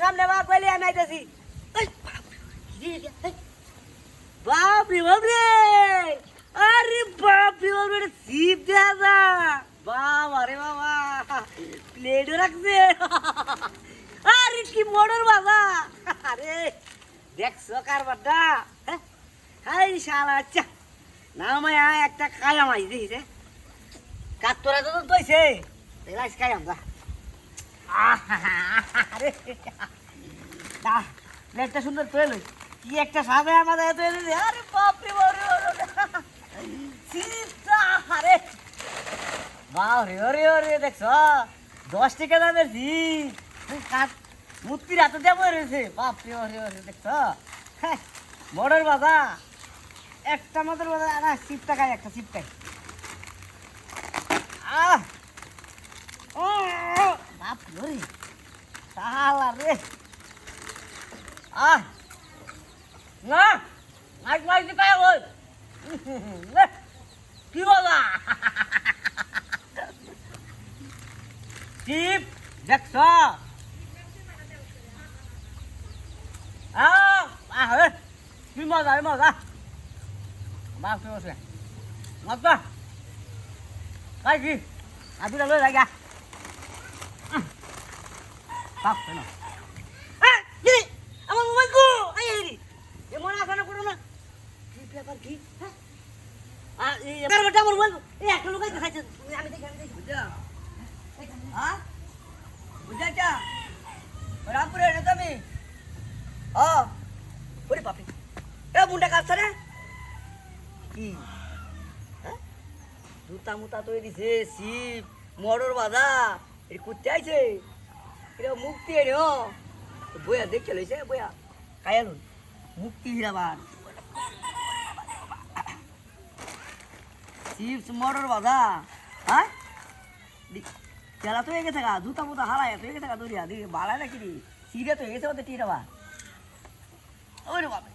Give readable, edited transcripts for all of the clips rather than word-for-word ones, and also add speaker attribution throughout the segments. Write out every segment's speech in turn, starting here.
Speaker 1: সামনে বা কইলে আমি আইতাছি বাপ রে বাপ রে আরে বাপ রে বাপ রে সিপ দাদা বাবা রে বাবা প্লেট রাখছে আরে কি মোটর বাবা আরে দেখছো কারবারটা হাই শালা আচ্ছা না মায়া একটা কায়াম আই দিছে কাতরা তো কইছে লাইস কায়াম দা আরে দা প্লেটটা সুন্দর তৈল কি একটা সাদা আমাদের তৈল আরে বাপ রে বাপ রে সিতা আরে বাহ রে রে রে দেখছো 10 টাকা দামের জি কাট মুক্তির হাতে দেবো রয়েছে বাপ রে রে দেখছো বড়র বাবা একটা মাত্র বাবা না চিপটা খাই একটা চিপটাই আহ ও বাপ রে শালা রে আহ না মাইক মাইক দি পায় ওই কি বাবা চিপ দেখছো কি মজা মজা বাপ রে বসে মজা খাই কি আদুরা লই লাগা বাপ কেন আমার মোবাইল কো আই রে এমন আসানা করো না কি পেপার কি হ্যাঁ এই পেপারটা আমার মোবাইল এই একটা লোক দেখাইছে আমি দেখি বুঝা হ্যাঁ বুঝা কি রামপুরে রে তুমি ওরে বাপরে এ মুন্ডা কাটছ রে কি হ্যাঁ জুতা মুতা তো দিছে সিপ মোটর বাঁধা এই কুত্তে আইছে এটা মুক্তি এনে বইয়া দেখে লইছে বইয়া কায়ালু মুক্তি হিরাবান চিপস মোটর বাঁধা হ্যাঁ খেলা তো হয়ে গেছে গা জুতা মুতা হারায় তো হয়ে গেছে গা দরিয়া দিকে বাড়ায় নাকি রে সিরে তো হয়ে গেছে ওদের টিরাবা ওরে বাবা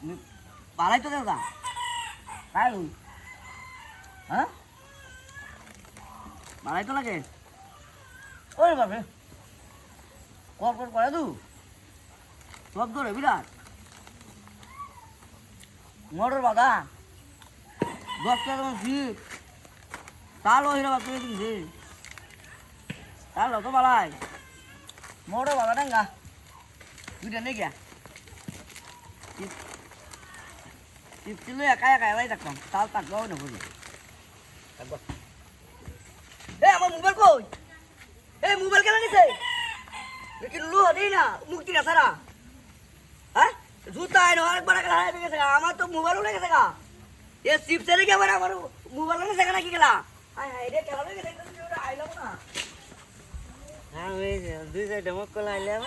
Speaker 1: বাড়াই তো দাদা কায়ালু হ্যাঁ বাড়াই তো লাগে ওরে বাপরে কর কর করে দু সব ধরে বিরাট মোটর বাধা 10 টাকা সিট তাল হিরা বাদ করে দিয়েছে তাল তো বালাই মোটর বাধা ডাঙ্গা দুইটা নেই গিয়া টিপছিল একা একা এলাই থাকতাম তাল থাকবাও না বুঝি আমার মোবাইল কই এই মোবাইল কেন নিছে কি লো দেই না মুক্তি না সারা হ্যাঁ জুতা আইনো আরেকবার হারাই গেছে আমার তো মোবাইলও লেগেছে গা এ চিপ চলে গেছে আমার মোবাইল লেগেছে নাকি গেলা হাই হাই রে কেন লেগেছে আইলাম না হ্যাঁ ওই দুই সাইড ডমক কল আইলাম